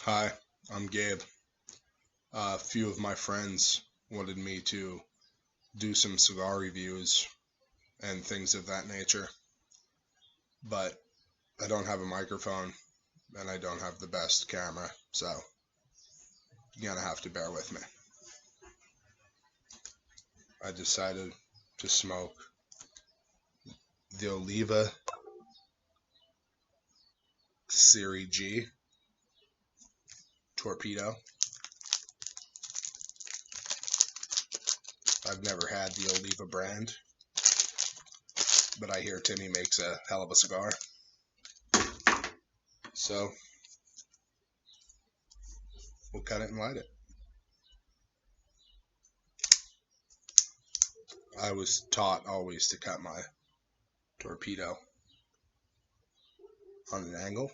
Hi, I'm Gabe. A few of my friends wanted me to do some cigar reviews and things of that nature, but I don't have a microphone and I don't have the best camera, so you're gonna have to bear with me. I decided to smoke the Oliva Series G Torpedo. I've never had the Oliva brand, but I hear Timmy makes a hell of a cigar. So we'll cut it and light it. I was taught always to cut my torpedo on an angle.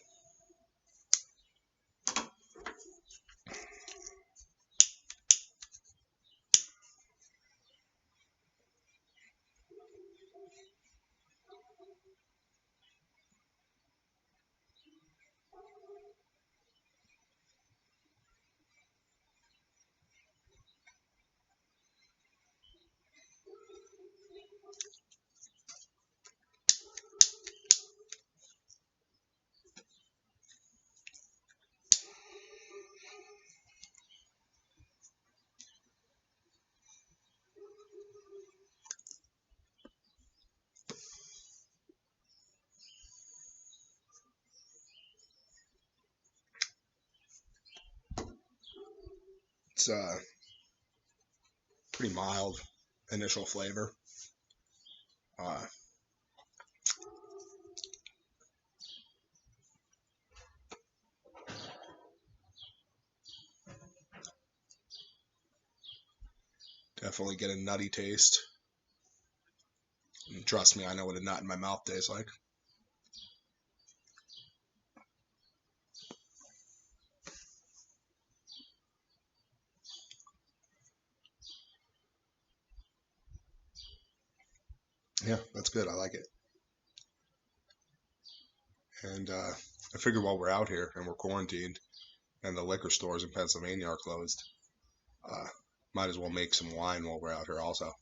It's pretty mild initial flavor. Definitely get a nutty taste. And trust me, I know what a nut in my mouth tastes like. Yeah, that's good. I like it. And I figure while we're out here and we're quarantined and the liquor stores in Pennsylvania are closed, might as well make some wine while we're out here also.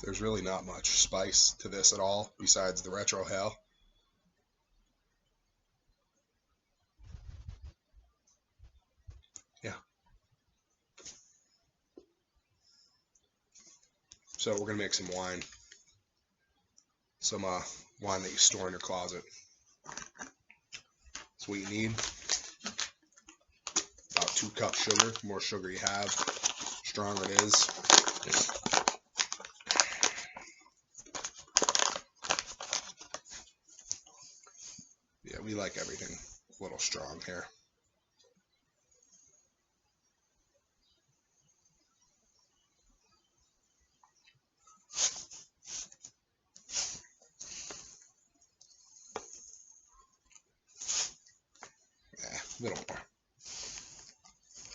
There's really not much spice to this at all besides the retro hell. Yeah. So we're gonna make some wine. Some wine that you store in your closet. That's what you need. About 2 cups sugar. The more sugar you have, stronger it is. Yeah, we like everything a little strong here. Yeah, a little more.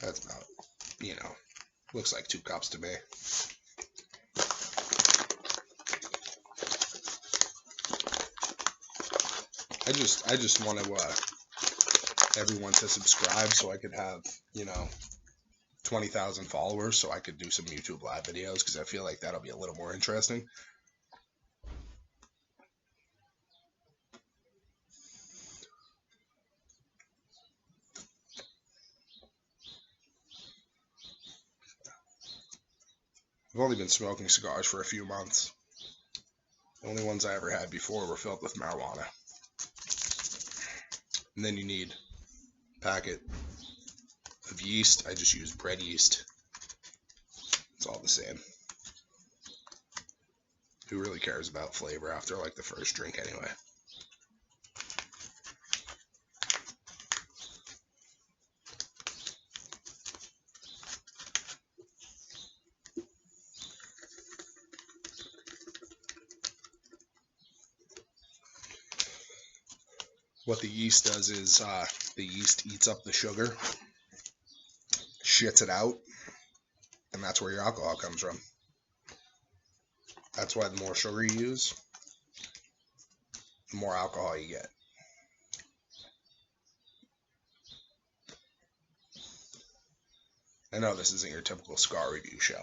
That's about, looks like 2 cups to me. I just want everyone to subscribe so I could have 20,000 followers so I could do some YouTube live videos because I feel like that'll be a little more interesting. I've only been smoking cigars for a few months. The only ones I ever had before were filled with marijuana. And then you need a packet of yeast. I just use bread yeast. It's all the same. Who really cares about flavor after like the first drink anyway? What the yeast does is the yeast eats up the sugar, shits it out, And that's where your alcohol comes from. That's why the more sugar you use, the more alcohol you get. I know this isn't your typical cigar review show,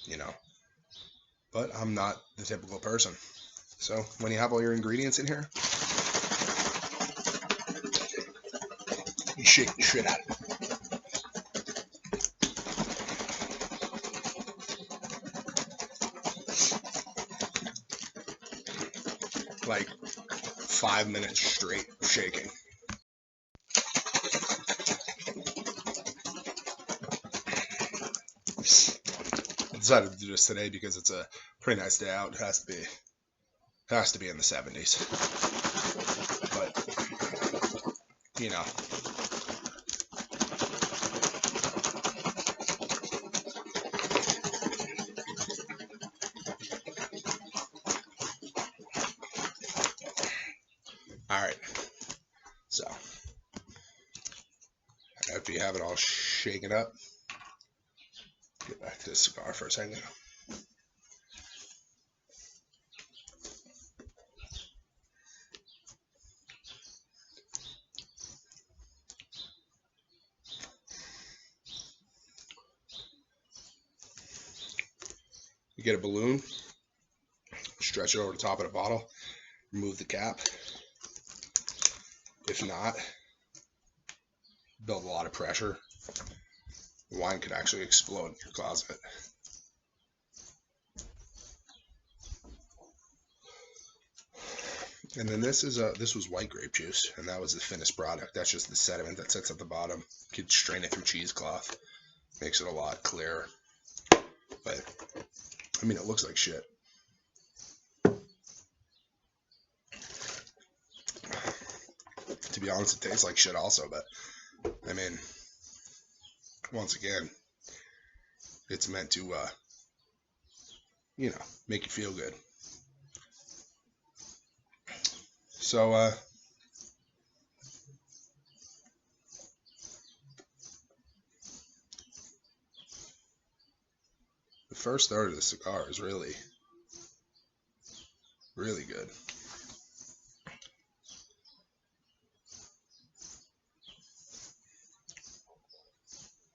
you know, but I'm not the typical person. So when you have all your ingredients in here, you shake the shit out of it. Like 5 minutes straight shaking. I decided to do this today because it's a pretty nice day out. It has to be in the 70s. But you know, all right. So after you have it all shaken up, get back to the cigar for a second. You get a balloon, stretch it over the top of the bottle, remove the cap. If not, build a lot of pressure. The wine could actually explode in your closet. And then this was white grape juice, and that was the finished product. That's just the sediment that sits at the bottom. You could strain it through cheesecloth, makes it a lot clearer. But I mean, it looks like shit. To be honest, it tastes like shit also. But I mean, once again, it's meant to, you know, make you feel good. So, the first third of the cigar is really, really good.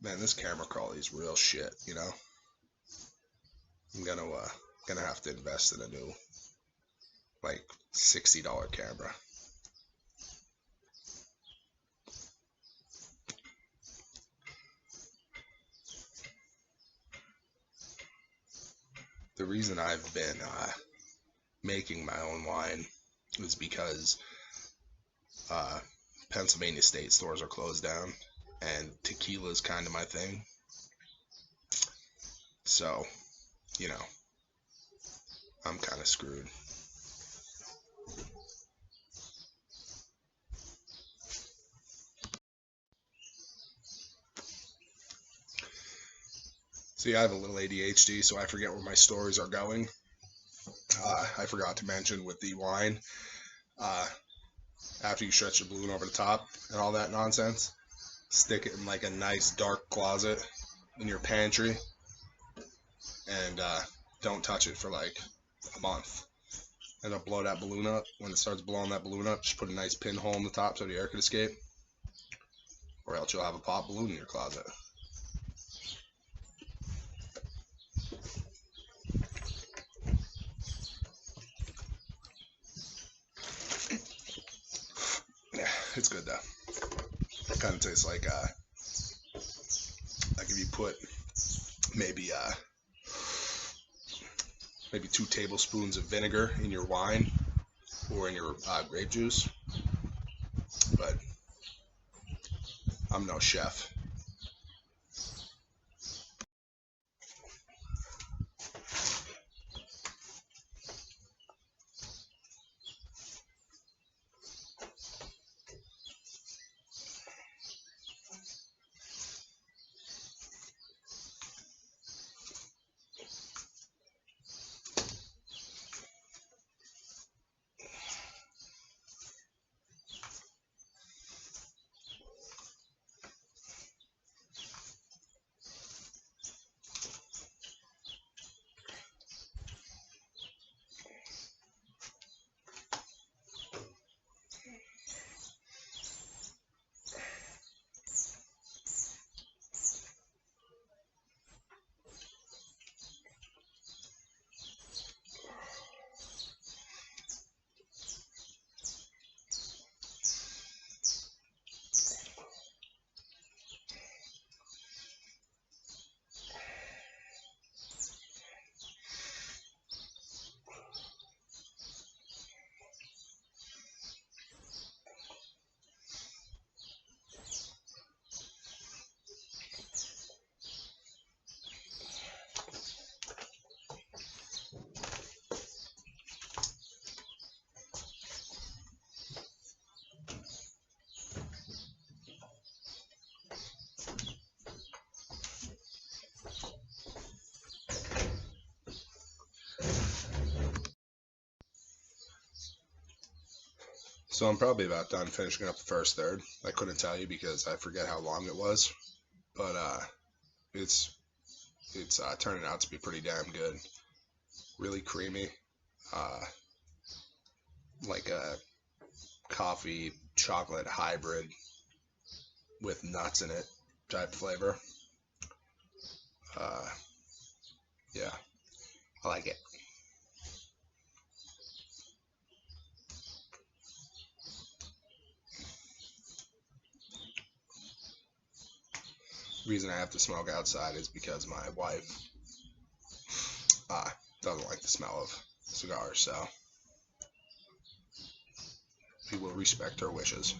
Man, this camera quality is real shit, you know? I'm gonna have to invest in a new, like, $60 camera. The reason I've been making my own wine is because Pennsylvania state stores are closed down, and tequila is kind of my thing. So, you know, I'm kind of screwed. See, I have a little ADHD, so I forget where my stories are going. I forgot to mention with the wine, after you stretch the balloon over the top and all that nonsense, stick it in like a nice dark closet in your pantry, and don't touch it for like a month. And it'll blow that balloon up. When it starts blowing that balloon up, just put a nice pinhole in the top so the air could escape, or else you'll have a pop balloon in your closet. Yeah, it's good though. It kind of tastes like if you put maybe 2 tablespoons of vinegar in your wine or in your grape juice. But I'm no chef. So I'm probably about done finishing up the first third. I couldn't tell you because I forget how long it was, but it's turning out to be pretty damn good. Really creamy, like a coffee chocolate hybrid with nuts in it type flavor. Yeah, I like it. The reason I have to smoke outside is because my wife doesn't like the smell of cigars, so we will respect her wishes.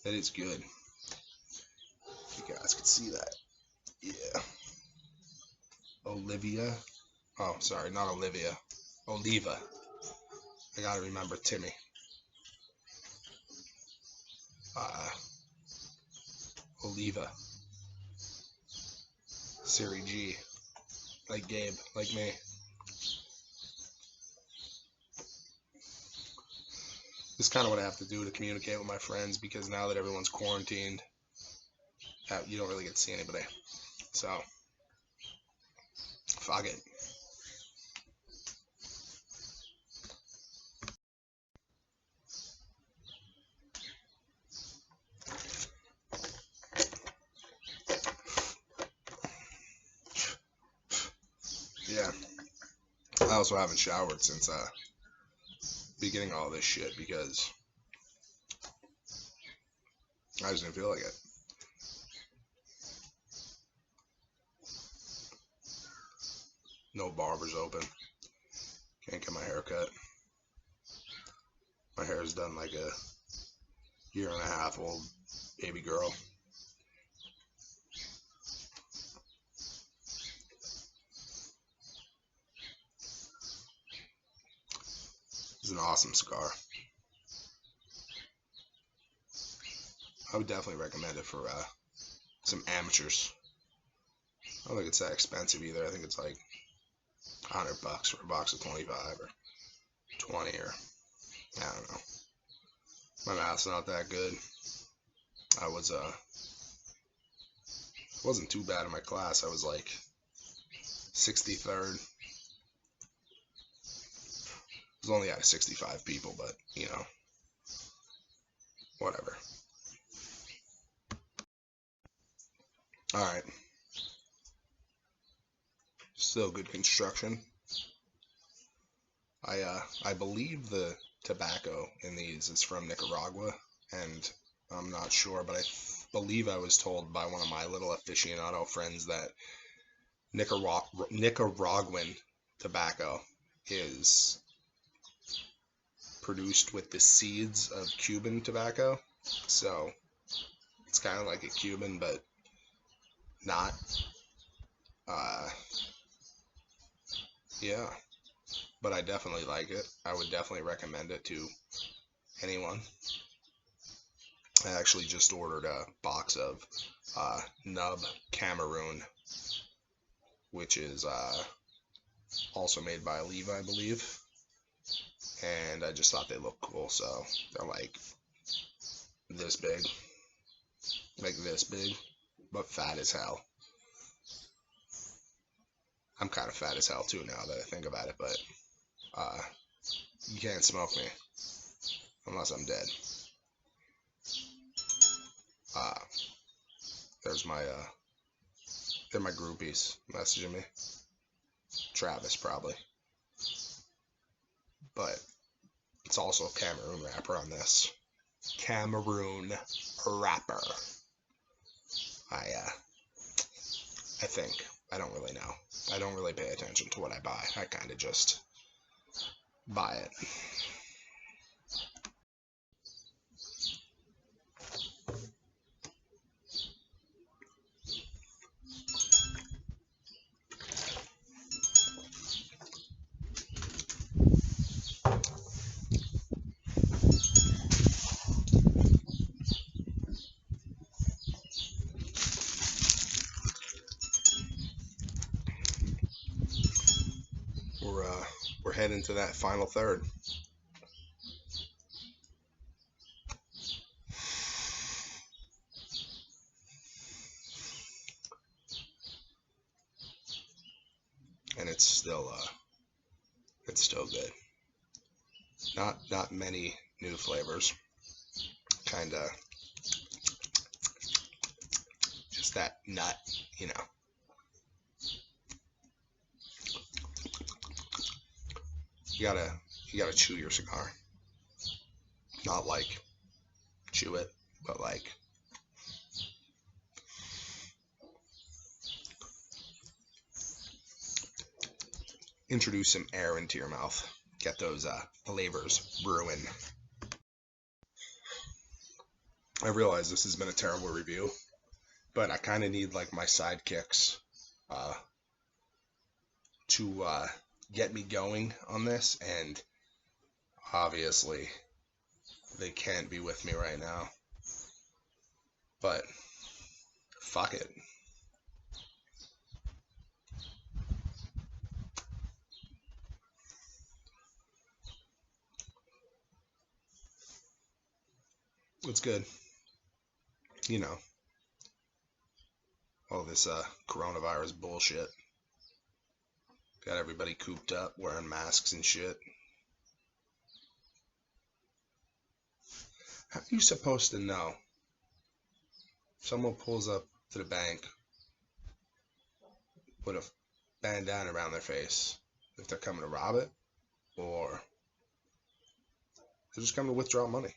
That is good. You guys can see that. Yeah. Olivia. Oh, sorry, not Olivia. Oliva. I gotta remember Timmy. Oliva. Siri G. Like Gabe, like me. This is kind of what I have to do to communicate with my friends because now that everyone's quarantined, you don't really get to see anybody. So, fuck it. Yeah. I also haven't showered since beginning all this shit because I just didn't feel like it. No barbers open. Can't get my hair cut. My hair is done like a 1.5 year old baby girl. It's an awesome cigar. I would definitely recommend it for some amateurs. I don't think it's that expensive either. I think it's like $100 for a box of 25 or 20 or I don't know. My math's not that good. I wasn't too bad in my class. I was like 63rd. It was only out of 65 people, but you know, whatever. All right. Still good construction. I believe the tobacco in these is from Nicaragua, and I'm not sure, but I believe I was told by one of my little aficionado friends that Nicaraguan tobacco is produced with the seeds of Cuban tobacco, so it's kind of like a Cuban, but not. Yeah, but I definitely like it. I would definitely recommend it to anyone. I actually just ordered a box of Nub Cameroon, which is also made by Oliva, I believe. And I just thought they looked cool, so they're like this big, but fat as hell. I'm kind of fat as hell too now that I think about it, but you can't smoke me unless I'm dead. They're my groupies messaging me. Travis probably, but it's also a Cameroon wrapper on this. Cameroon wrapper. I think. I don't really know. I don't really pay attention to what I buy. I kind of just buy it. into that final third. And it's still good. Not many new flavors. Kinda just that nut, you know. You gotta chew your cigar. Not like chew it, but like introduce some air into your mouth. Get those flavors brewing. I realize this has been a terrible review, but I kind of need like my sidekicks to get me going on this, and obviously they can't be with me right now, but fuck it. It's good. You know, all this coronavirus bullshit. Got everybody cooped up, wearing masks and shit. How are you supposed to know? Someone pulls up to the bank with a bandana around their face if they're coming to rob it, or they're just coming to withdraw money.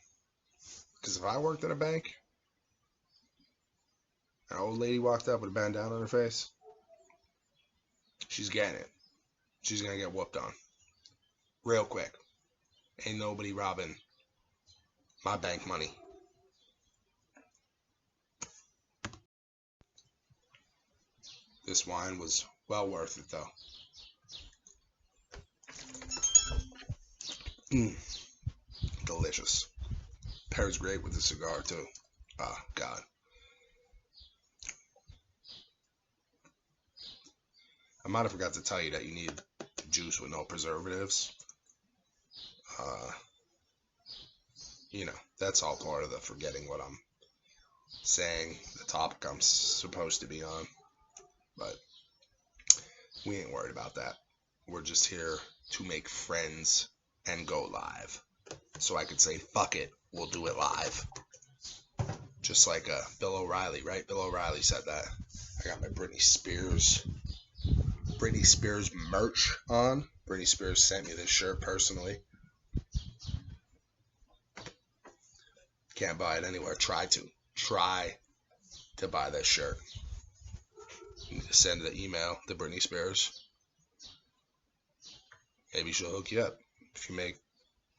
Because if I worked at a bank, an old lady walked up with a bandana on her face, she's getting it. She's gonna get whooped on real quick. Ain't nobody robbing my bank money. This wine was well worth it though. Delicious. Pairs great with the cigar too. Oh God. I might have forgot to tell you that you need juice with no preservatives. You know, that's all part of the forgetting what I'm saying, the topic I'm supposed to be on. But we ain't worried about that. We're just here to make friends and go live. So I could say, fuck it, we'll do it live. Just like Bill O'Reilly, right? Bill O'Reilly said that. I got my Britney Spears merch on. Britney Spears sent me this shirt personally. Can't buy it anywhere. Try to buy this shirt. You need to send an email to Britney Spears. Maybe she'll hook you up if you make,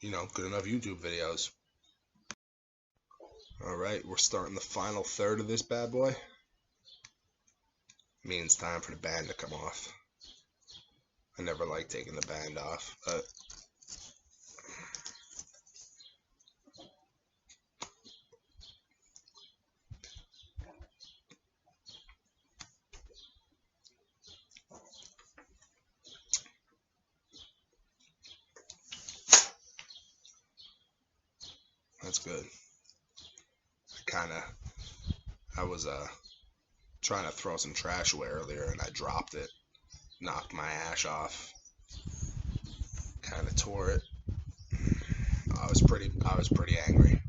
good enough YouTube videos. All right, we're starting the final third of this bad boy. Means time for the band to come off. I never like taking the band off, but that's good. I was trying to throw some trash away earlier and I dropped it, knocked my ash off, kind of tore it. I was pretty angry,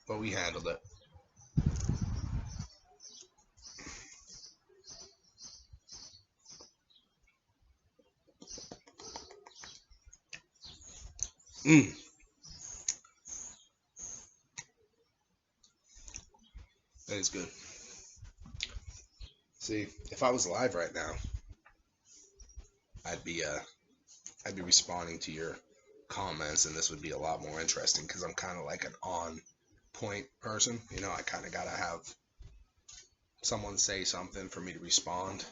but we handled it. That is good. See, if I was live right now, I'd be responding to your comments, and this would be a lot more interesting because I'm kind of like an on-point person. I kind of gotta have someone say something for me to respond.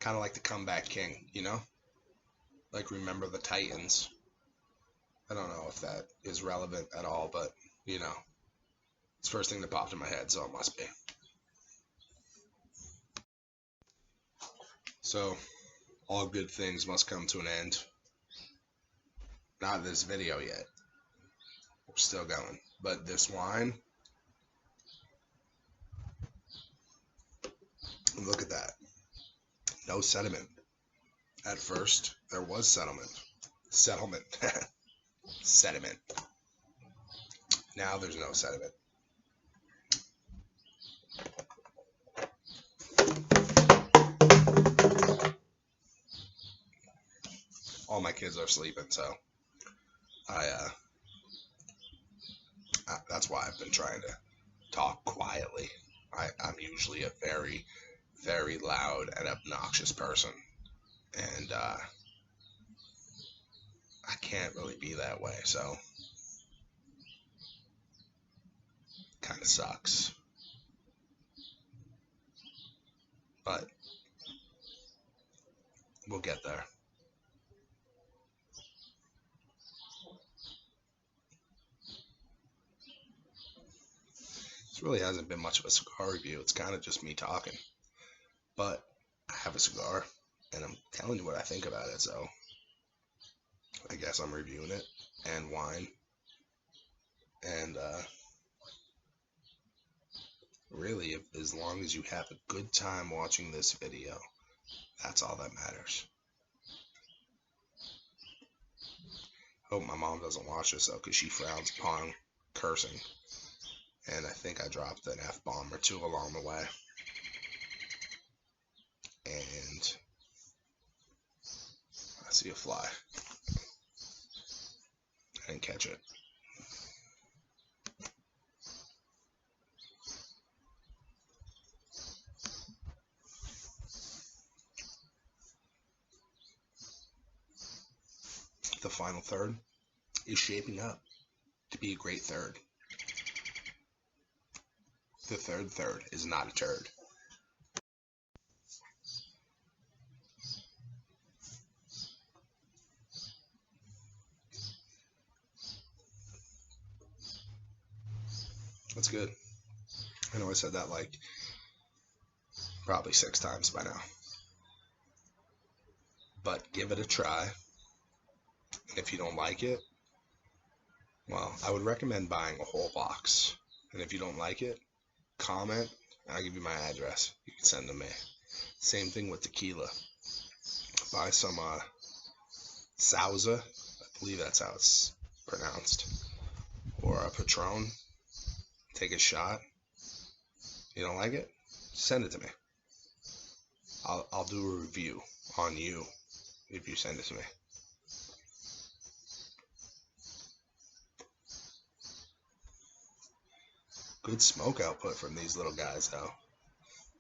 Kind of like the comeback king, like remember the Titans. I don't know if that is relevant at all, but it's the first thing that popped in my head, so it must be. So all good things must come to an end. Not this video yet. We're still going. But this wine, look at that. No sediment. At first, there was settlement. Sediment. Now there's no sediment. All my kids are sleeping, so that's why I've been trying to talk quietly. I'm usually a very, very loud and obnoxious person, and I can't really be that way, so kind of sucks. But we'll get there. This really hasn't been much of a cigar review. It's kind of just me talking. But I have a cigar, and I'm telling you what I think about it, so I guess I'm reviewing it, and wine. And really, as long as you have a good time watching this video, that's all that matters. Hope my mom doesn't watch this though, because she frowns upon cursing. And I think I dropped an F-bomb or two along the way. And I see a fly. I didn't catch it. The final third is shaping up to be a great third. The third is not a turd. That's good. I know I said that like probably 6 times by now. But give it a try. And if you don't like it, well, I would recommend buying a whole box. And if you don't like it, comment, and I'll give you my address. You can send them to me. Same thing with tequila. Buy some Sauza, I believe that's how it's pronounced, or a Patron. Take a shot. You don't like it? Send it to me. I'll do a review on you if you send it to me. Good smoke output from these little guys though.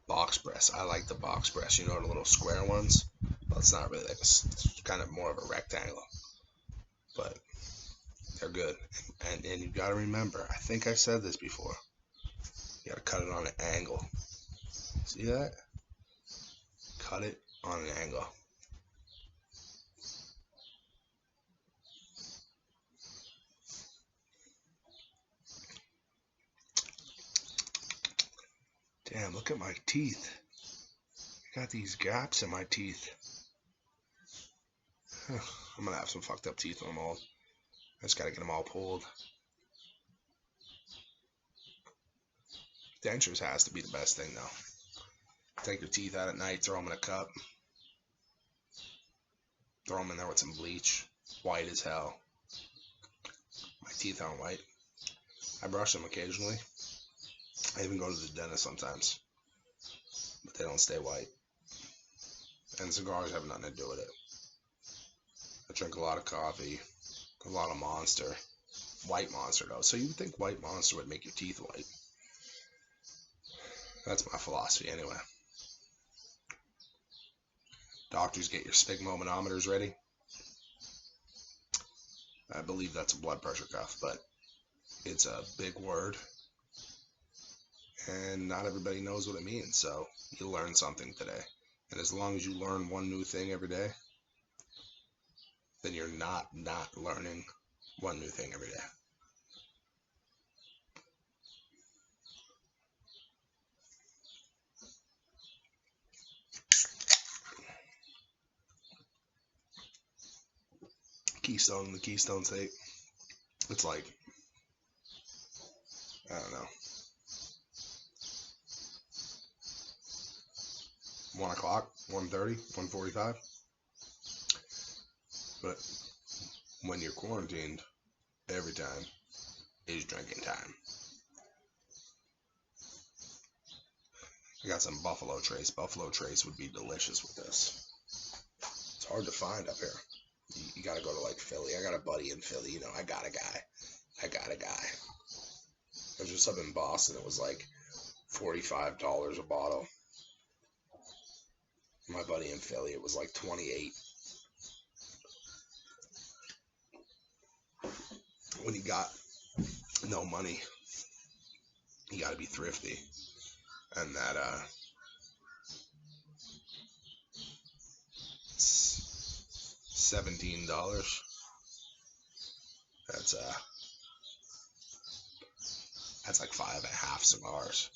Box press. I like the box press. You know, the little square ones? Well, it's not really like it's kind of more of a rectangle. But they're good. And you gotta remember, I think I said this before, you gotta cut it on an angle. See that? Cut it on an angle. Damn, look at my teeth. I got these gaps in my teeth. I'm gonna have some fucked up teeth when I'm old. I just gotta get them all pulled. Dentures has to be the best thing though. Take your teeth out at night, throw them in a cup. Throw them in there with some bleach. White as hell. My teeth aren't white. I brush them occasionally. I even go to the dentist sometimes. But they don't stay white. And cigars have nothing to do with it. I drink a lot of coffee, a lot of Monster. White Monster though. So you would think white Monster would make your teeth white. That's my philosophy anyway. Doctors, get your sphygmomanometers ready. I believe that's a blood pressure cuff, but it's a big word. And not everybody knows what it means, so you learn something today. And as long as you learn one new thing every day, then you're not learning one new thing every day. Keystone in the Keystone State. It's like, I don't know, 1 o'clock, 1:30, 1:45. But when you're quarantined, every time is drinking time. I got some Buffalo Trace. Buffalo Trace would be delicious with this. It's hard to find up here. You got to go to like Philly. I got a buddy in Philly. You know, I got a guy. I was just up in Boston. It was like $45 a bottle. My buddy in Philly, it was like $28. When you got no money, you got to be thrifty. And that $17. That's like 5.5 cigars.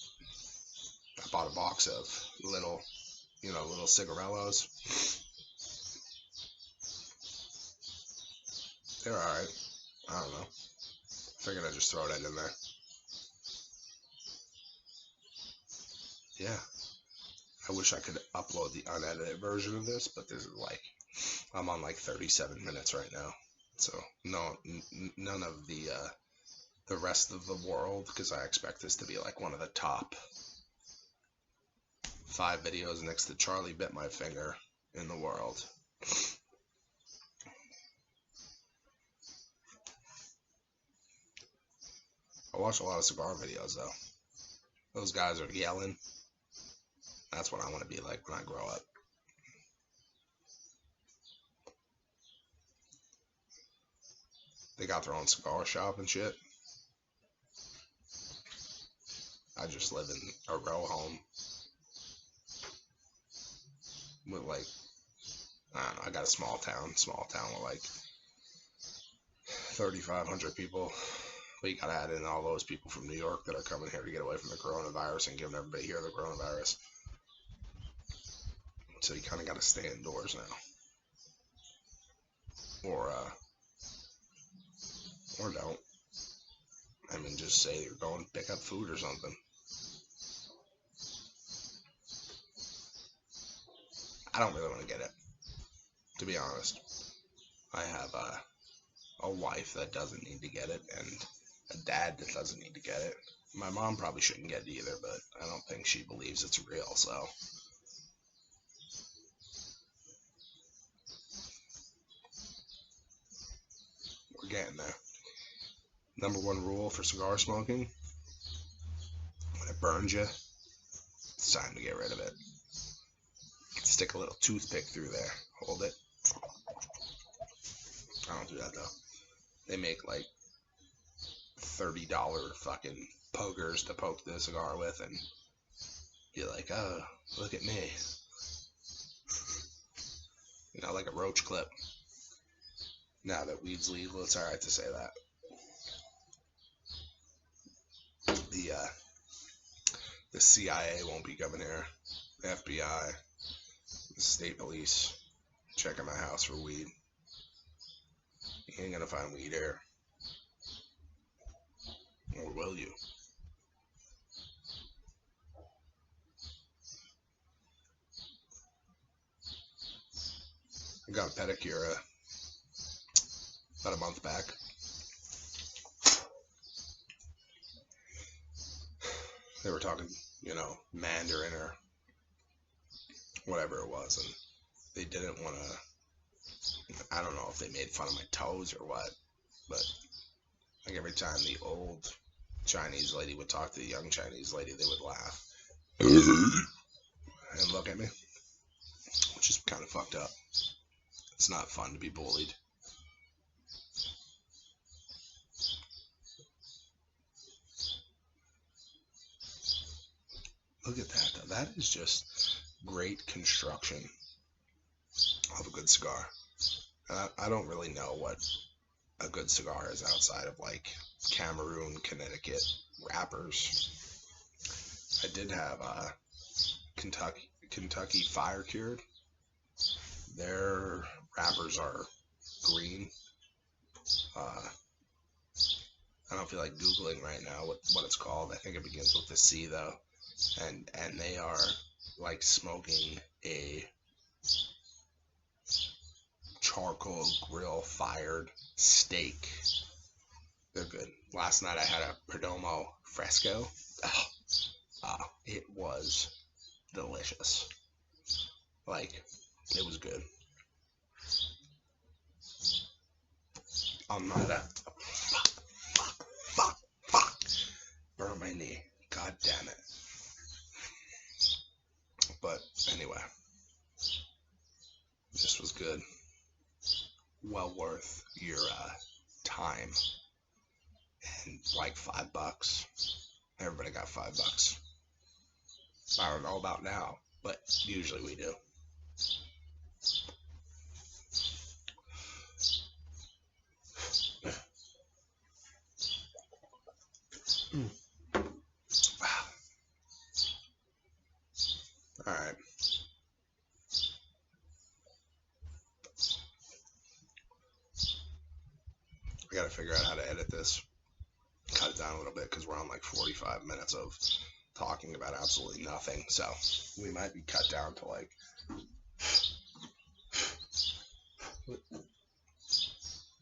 I bought a box of little cigarellos. They're alright. I don't know. Figured I'd just throw that in there. Yeah. I wish I could upload the unedited version of this, but this is like, I'm on like 37 minutes right now. So none of the rest of the world, because I expect this to be like one of the top 5 videos next to Charlie Bit My Finger in the world. I watch a lot of cigar videos though. Those guys are yelling. That's what I want to be like when I grow up. They got their own cigar shop and shit. I just live in a row home with like, I don't know, I got a small town with like 3,500 people. But you gotta add in all those people from New York that are coming here to get away from the coronavirus and giving everybody here the coronavirus. So you kind of gotta stay indoors now. Or don't. I mean, just say you're going to pick up food or something. I don't really want to get it, to be honest. I have a wife that doesn't need to get it, and a dad that doesn't need to get it. My mom probably shouldn't get it either, but I don't think she believes it's real, so. We're getting there. Number 1 rule for cigar smoking: when it burns you, it's time to get rid of it. Stick a little toothpick through there. Hold it. I don't do that though. They make like $30 fucking pokers to poke the cigar with, and you're like, oh, look at me. You know, like a roach clip. Now that weed's legal, it's alright to say that. The CIA won't be coming here. The FBI, the state police, checking my house for weed. You ain't gonna find weed here. Or will you? I got a pedicure about a month back. They were talking, Mandarin or whatever it was, and they didn't want to, I don't know if they made fun of my toes or what, but like every time the old Chinese lady would talk to the young Chinese lady, they would laugh and look at me, which is kind of fucked up. It's not fun to be bullied. Look at that, though. That is just great construction of a good cigar. I don't really know what a good cigar is outside of like Cameroon, Connecticut wrappers. I did have Kentucky Fire Cured. Their wrappers are green, I don't feel like Googling right now what it's called. I think it begins with a C though. And they are like smoking a charcoal grill fired steak. They're good. Last night I had a Perdomo Fresco. It was delicious. Like, it was good. I'm not a fuck. Burn my knee. God damn it. But anyway, this was good. Well worth your time. And like $5. Everybody got $5. I don't know about now, but usually we do. Alright. I gotta figure out how to edit this. Cut it down a little bit because we're on like 45 minutes of talking about absolutely nothing. So we might be cut down to like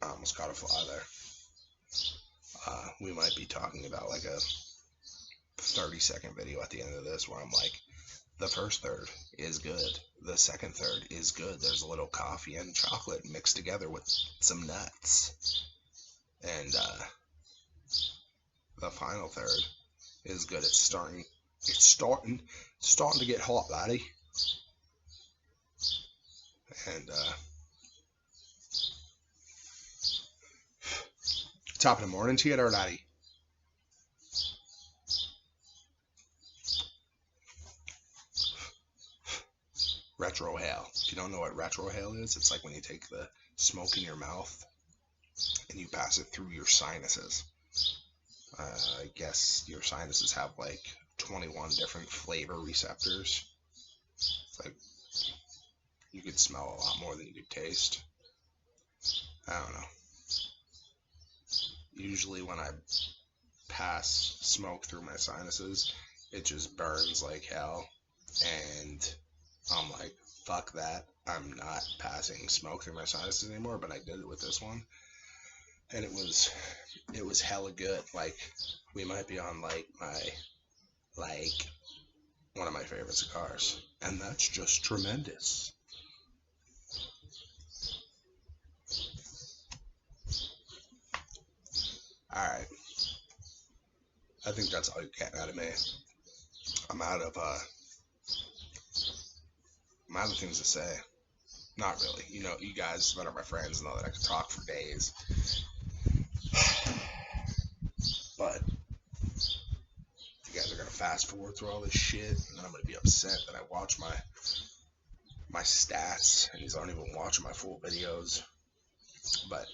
I almost caught a fly there. We might be talking about like a 30-second video at the end of this where I'm like, the first third is good. The second third is good. There's a little coffee and chocolate mixed together with some nuts. And the final third is good. It's starting to get hot, laddie. And top of the morning to you there, laddie. Retrohale. If you don't know what retrohale is, it's like when you take the smoke in your mouth and you pass it through your sinuses. I guess your sinuses have like 21 different flavor receptors. It's like you could smell a lot more than you could taste. I don't know. Usually when I pass smoke through my sinuses, it just burns like hell. And I'm like, fuck that. I'm not passing smoke through my sinuses anymore, but I did it with this one. And it was hella good. Like, we might be on like one of my favorite cigars. And that's just tremendous. Alright. I think that's all you're getting out of me. I'm out of things to say. Not really. You know, you guys that are my friends know that I could talk for days. But you guys are gonna fast forward through all this shit, and then I'm gonna be upset that I watch my stats, and you aren't even watching my full videos. But